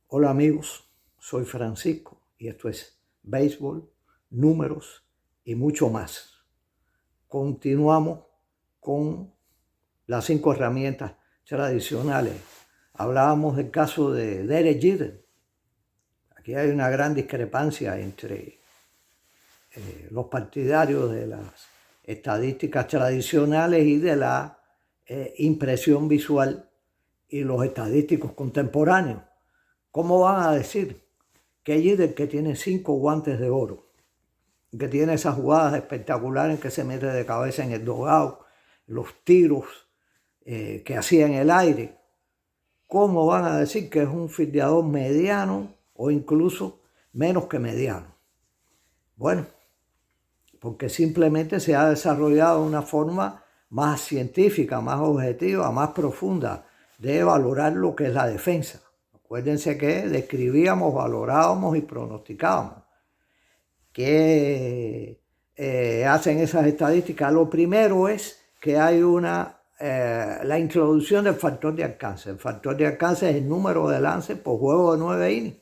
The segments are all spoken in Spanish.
Hola amigos, soy Francisco y esto es Béisbol, Números y mucho más. Continuamos con las 5 herramientas tradicionales. Hablábamos del caso de Derek Jeter. Aquí hay una gran discrepancia entre los partidarios de las estadísticas tradicionales y de la impresión visual y los estadísticos contemporáneos. ¿Cómo van a decir que Jeter, que tiene 5 guantes de oro, que tiene esas jugadas espectaculares que se mete de cabeza en el dugout, los tiros que hacía en el aire, cómo van a decir que es un fildeador mediano o incluso menos que mediano? Bueno, porque simplemente se ha desarrollado una forma más científica, más objetiva, más profunda de valorar lo que es la defensa. Acuérdense que describíamos, valorábamos y pronosticábamos. ¿Qué hacen esas estadísticas? Lo primero es que hay la introducción del factor de alcance. El factor de alcance es el número de lances por juego de 9 innings.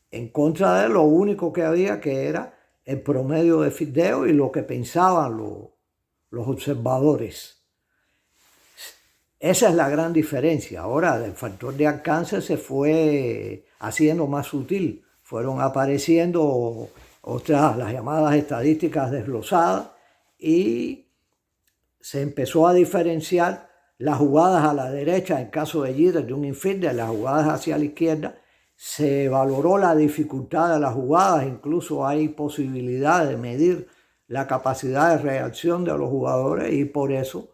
En contra de él, lo único que había que era el promedio de fildeo y lo que pensaban los observadores. Esa es la gran diferencia. Ahora, el factor de alcance se fue haciendo más sutil. Fueron apareciendo las llamadas estadísticas desglosadas y se empezó a diferenciar las jugadas a la derecha, en caso de Jeter, de un infielder, las jugadas hacia la izquierda. Se valoró la dificultad de las jugadas, incluso hay posibilidad de medir la capacidad de reacción de los jugadores y por eso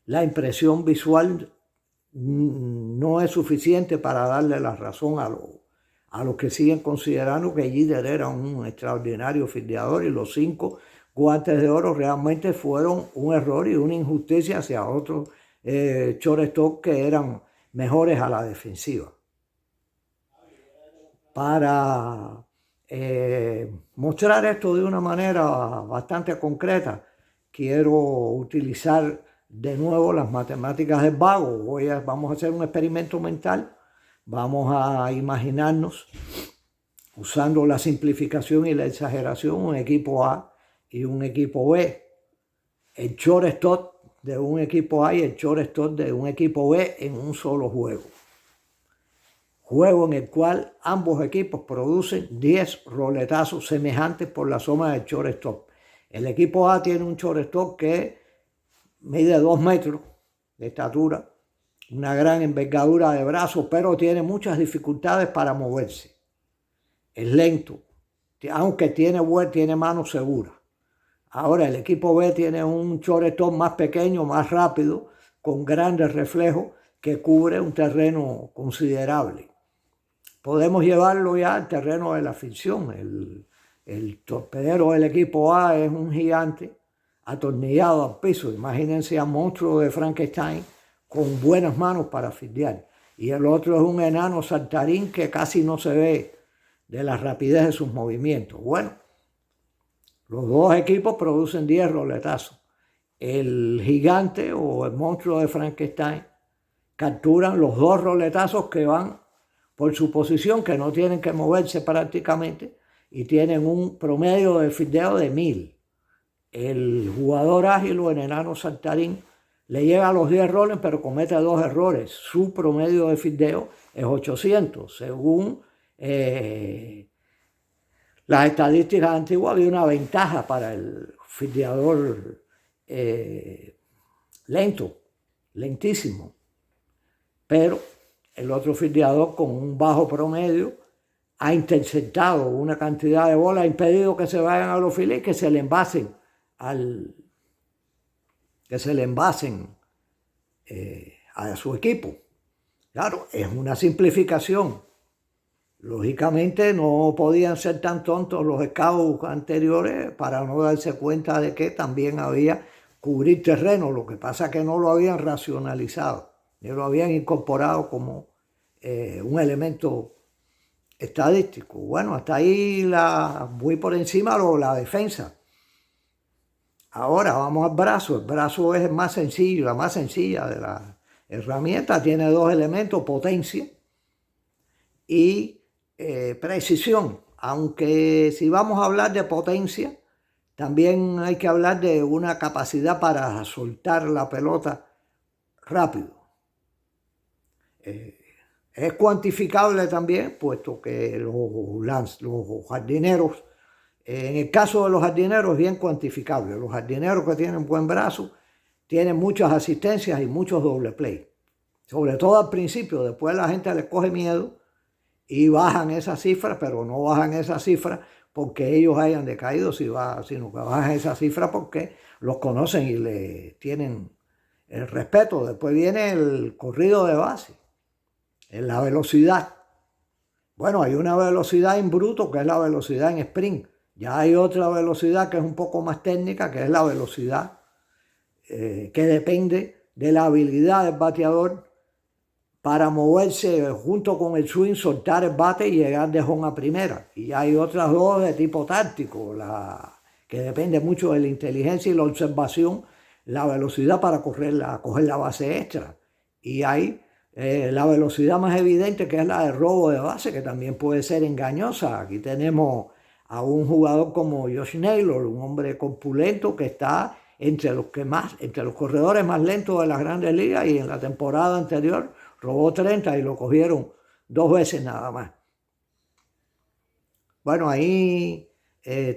la impresión visual no es suficiente para darle la razón a los que siguen considerando que Jeter era un extraordinario fildeador y los 5 guantes de oro realmente fueron un error y una injusticia hacia otros shortstop que eran mejores a la defensiva. Para mostrar esto de una manera bastante concreta, quiero utilizar de nuevo las matemáticas del vago. Vamos a hacer un experimento mental. Vamos a imaginarnos, usando la simplificación y la exageración, un equipo A y un equipo B. El shortstop de un equipo A y el shortstop de un equipo B en un solo juego. Juego en el cual ambos equipos producen 10 roletazos semejantes por la suma del shortstop. El equipo A tiene un shortstop que mide 2 metros de estatura, una gran envergadura de brazos, pero tiene muchas dificultades para moverse. Es lento, aunque tiene manos seguras. Ahora el equipo B tiene un shortstop más pequeño, más rápido, con grandes reflejos que cubre un terreno considerable. Podemos llevarlo ya al terreno de la ficción. El torpedero del equipo A es un gigante atornillado al piso. Imagínense al monstruo de Frankenstein con buenas manos para fildear. Y el otro es un enano saltarín que casi no se ve de la rapidez de sus movimientos. Bueno, los dos equipos producen 10 roletazos. El gigante o el monstruo de Frankenstein capturan los 2 roletazos que van por su posición, que no tienen que moverse prácticamente, y tienen un promedio de fildeo de 1000. El jugador ágil o el enano saltarín le llega a los 10 roles, pero comete 2 errores. Su promedio de fildeo es 800. Según las estadísticas antiguas, había una ventaja para el fildeador lentísimo. Pero el otro fildeador con un bajo promedio ha interceptado una cantidad de bolas, ha impedido que se vayan a los files y que se le envasen a su equipo. Claro, es una simplificación. Lógicamente no podían ser tan tontos los scouts anteriores para no darse cuenta de que también había cubrir terreno. Lo que pasa es que no lo habían racionalizado, ni lo habían incorporado como un elemento estadístico. Bueno, hasta ahí voy por encima de la defensa. Ahora vamos al brazo. El brazo es el más sencillo, la más sencilla Herramienta tiene dos elementos, potencia y precisión. Aunque si vamos a hablar de potencia, también hay que hablar de una capacidad para soltar la pelota rápido. Es cuantificable también, puesto que los jardineros, en el caso de los jardineros es bien cuantificable. Los jardineros que tienen buen brazo tienen muchas asistencias y muchos doble play. Sobre todo al principio, después la gente les coge miedo y bajan esas cifras, pero no bajan esas cifras porque ellos hayan decaído, sino que bajan esas cifras porque los conocen y le tienen el respeto. Después viene el corrido de base, en la velocidad. Bueno, hay una velocidad en bruto que es la velocidad en sprint. Ya hay otra velocidad que es un poco más técnica, que es la velocidad que depende de la habilidad del bateador para moverse junto con el swing, soltar el bate y llegar de home a primera. Y hay otras dos de tipo táctico, que depende mucho de la inteligencia y la observación, la velocidad para coger la base extra. Y hay la velocidad más evidente, que es la de robo de base, que también puede ser engañosa. Aquí tenemos a un jugador como Josh Naylor, un hombre corpulento que está entre los corredores más lentos de las grandes ligas, y en la temporada anterior robó 30 y lo cogieron 2 veces nada más. Bueno, ahí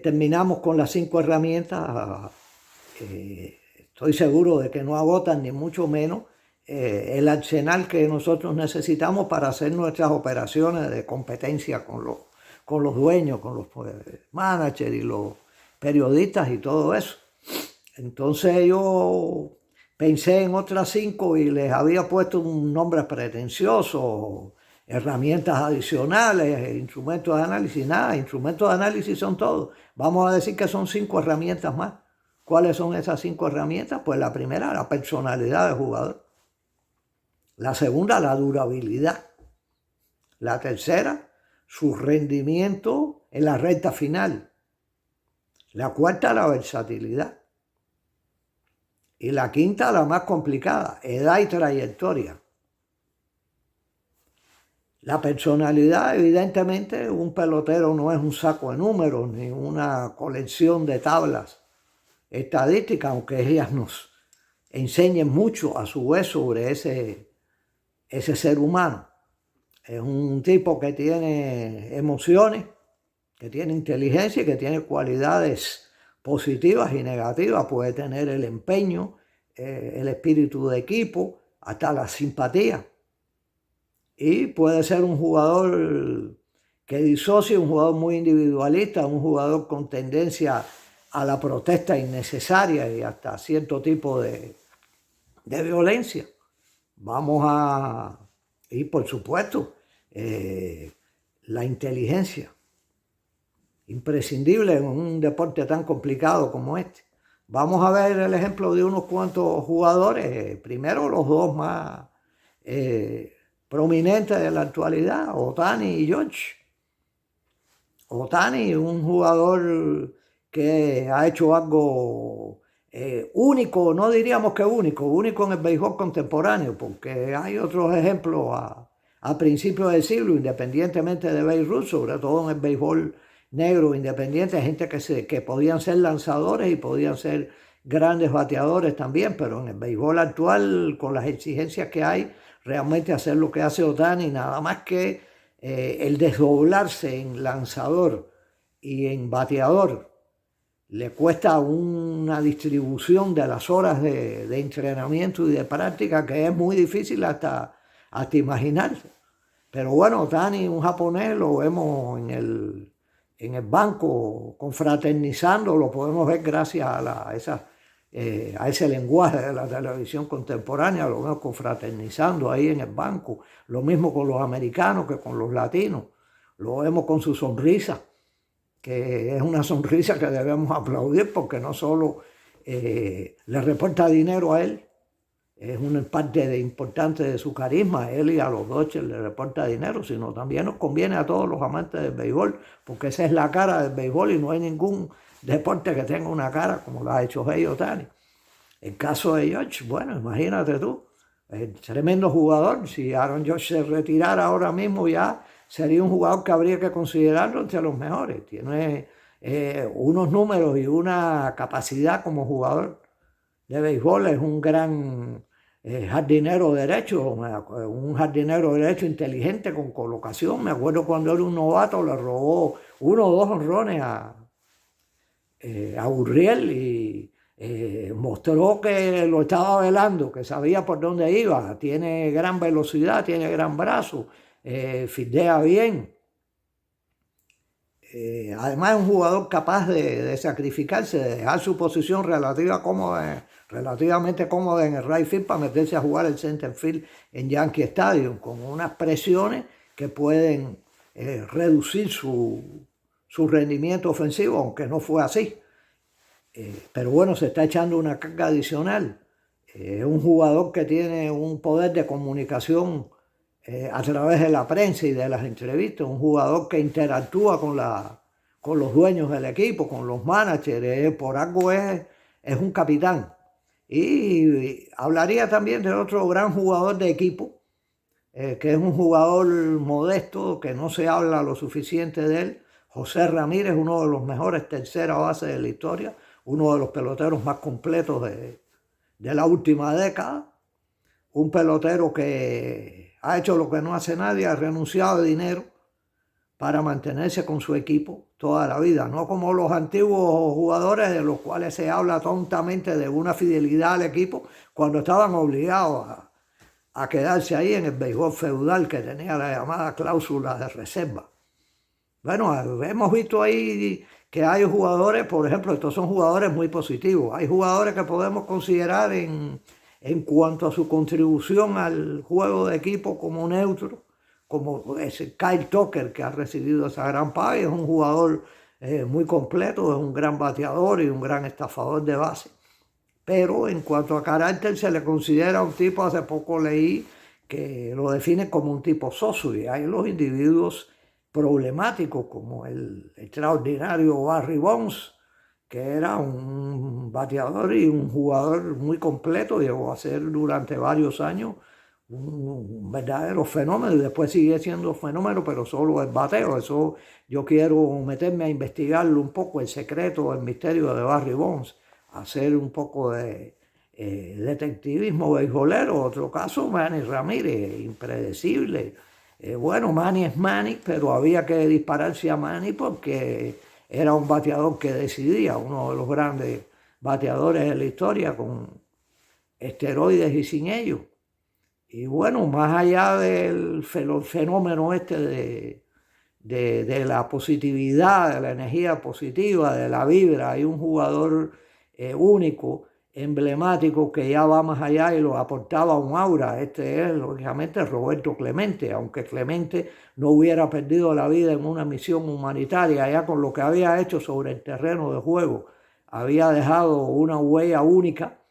terminamos con las 5 herramientas. Estoy seguro de que no agotan ni mucho menos el arsenal que nosotros necesitamos para hacer nuestras operaciones de competencia con los dueños, con los managers y los periodistas y todo eso. Entonces yo pensé en otras 5 y les había puesto un nombre pretencioso, herramientas adicionales, instrumentos de análisis. Nada, instrumentos de análisis son todos. Vamos a decir que son 5 herramientas más. ¿Cuáles son esas 5 herramientas? Pues la primera, la personalidad del jugador. La segunda, la durabilidad. La tercera, su rendimiento en la recta final. La cuarta, la versatilidad. Y la quinta, la más complicada, edad y trayectoria. La personalidad, evidentemente, un pelotero no es un saco de números ni una colección de tablas estadísticas, aunque ellas nos enseñen mucho a su vez sobre ese ser humano. Es un tipo que tiene emociones, que tiene inteligencia y que tiene cualidades positivas y negativas. Puede tener el empeño, el espíritu de equipo, hasta la simpatía. Y puede ser un jugador que disocie, un jugador muy individualista, un jugador con tendencia a la protesta innecesaria y hasta cierto tipo de violencia. Y por supuesto, la inteligencia, imprescindible en un deporte tan complicado como este. Vamos a ver el ejemplo de unos cuantos jugadores. Primero, los dos más prominentes de la actualidad, Ohtani y George. Ohtani, un jugador que ha hecho algo único, no diríamos que único en el béisbol contemporáneo, porque hay otros ejemplos a principios del siglo, independientemente de Babe Ruth, sobre todo en el béisbol negro independiente, gente que podían ser lanzadores y podían ser grandes bateadores también, pero en el béisbol actual, con las exigencias que hay, realmente hacer lo que hace Ohtani, nada más que el desdoblarse en lanzador y en bateador, le cuesta una distribución de las horas de entrenamiento y de práctica que es muy difícil hasta imaginarse. Pero bueno, Ohtani, un japonés, lo vemos en el banco confraternizando, lo podemos ver gracias a ese lenguaje de la televisión contemporánea, lo vemos confraternizando ahí en el banco. Lo mismo con los americanos que con los latinos. Lo vemos con su sonrisa, que es una sonrisa que debemos aplaudir porque no solo le reporta dinero a él, es una parte importante de su carisma, a él y a los Dodgers le reporta dinero, sino también nos conviene a todos los amantes del béisbol, porque esa es la cara del béisbol y no hay ningún deporte que tenga una cara como la ha hecho Shohei Ohtani. El caso de George, bueno, imagínate tú, Tremendo jugador. Si Aaron Judge se retirara ahora mismo, ya sería un jugador que habría que considerarlo entre los mejores. Tiene unos números y una capacidad como jugador de béisbol. Es un gran jardinero derecho, un jardinero derecho inteligente con colocación. Me acuerdo cuando era un novato, le robó 1 o 2 honrones a Gurriel y mostró que lo estaba velando, que sabía por dónde iba. Tiene gran velocidad, tiene gran brazo, fildea bien. Además es un jugador capaz de sacrificarse, de dejar su posición relativamente cómoda en el right field para meterse a jugar el center field en Yankee Stadium, con unas presiones que pueden reducir su rendimiento ofensivo, aunque no fue así. Pero bueno, se está echando una carga adicional. Es un jugador que tiene un poder de comunicación a través de la prensa y de las entrevistas, un jugador que interactúa con los dueños del equipo, con los managers, por algo es un capitán. Y hablaría también de otro gran jugador de equipo, que es un jugador modesto, que no se habla lo suficiente de él, José Ramírez, uno de los mejores tercera base de la historia, uno de los peloteros más completos de la última década, un pelotero que ha hecho lo que no hace nadie, ha renunciado de dinero para mantenerse con su equipo toda la vida, no como los antiguos jugadores de los cuales se habla tontamente de una fidelidad al equipo cuando estaban obligados a quedarse ahí en el béisbol feudal que tenía la llamada cláusula de reserva. Bueno, hemos visto ahí que hay jugadores, por ejemplo, estos son jugadores muy positivos, hay jugadores que podemos considerar en cuanto a su contribución al juego de equipo como neutro, como ese Kyle Tucker, que ha recibido esa gran paga, es un jugador muy completo, es un gran bateador y un gran estafador de base. Pero en cuanto a carácter se le considera un tipo, hace poco leí, que lo define como un tipo soso, y hay los individuos problemáticos como el extraordinario Barry Bonds, que era un bateador y un jugador muy completo, llegó a ser durante varios años un verdadero fenómeno y después sigue siendo fenómeno, pero solo el bateo. Eso yo quiero meterme a investigarlo un poco, el secreto, el misterio de Barry Bonds, hacer un poco de detectivismo beisbolero. Otro caso, Manny Ramírez, impredecible. Bueno, Manny es Manny, pero había que dispararse a Manny porque era un bateador que decidía, uno de los grandes bateadores de la historia, con esteroides y sin ellos. Y bueno, más allá del fenómeno este de la positividad, de la energía positiva, de la vibra, hay un jugador único, emblemático, que ya va más allá y lo aportaba un aura. Este es, lógicamente, Roberto Clemente, aunque Clemente no hubiera perdido la vida en una misión humanitaria, ya con lo que había hecho sobre el terreno de juego, había dejado una huella única.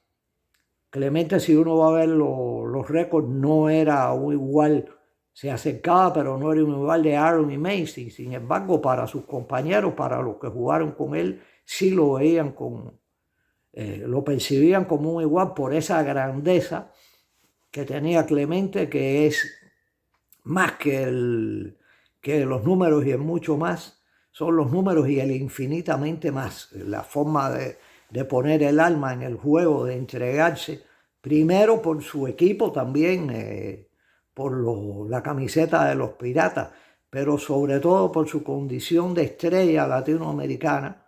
Clemente, si uno va a ver los récords, no era igual, se acercaba, pero no era igual de Aaron y Macy. Sin embargo, para sus compañeros, para los que jugaron con él, sí lo veían lo percibían como un igual por esa grandeza que tenía Clemente, que es más que los números y es mucho más. Son los números y el infinitamente más. La forma de poner el alma en el juego, de entregarse, primero por su equipo también, por la camiseta de los Piratas, pero sobre todo por su condición de estrella latinoamericana.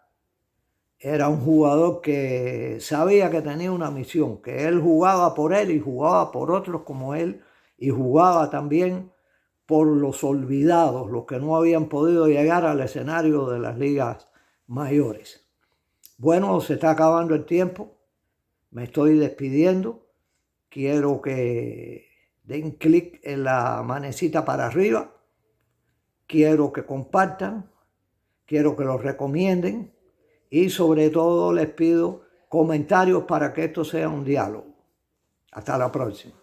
Era un jugador que sabía que tenía una misión, que él jugaba por él y jugaba por otros como él, y jugaba también por los olvidados, los que no habían podido llegar al escenario de las ligas mayores. Bueno, se está acabando el tiempo, me estoy despidiendo. Quiero que den clic en la manecita para arriba, quiero que compartan, quiero que lo recomienden y sobre todo les pido comentarios para que esto sea un diálogo. Hasta la próxima.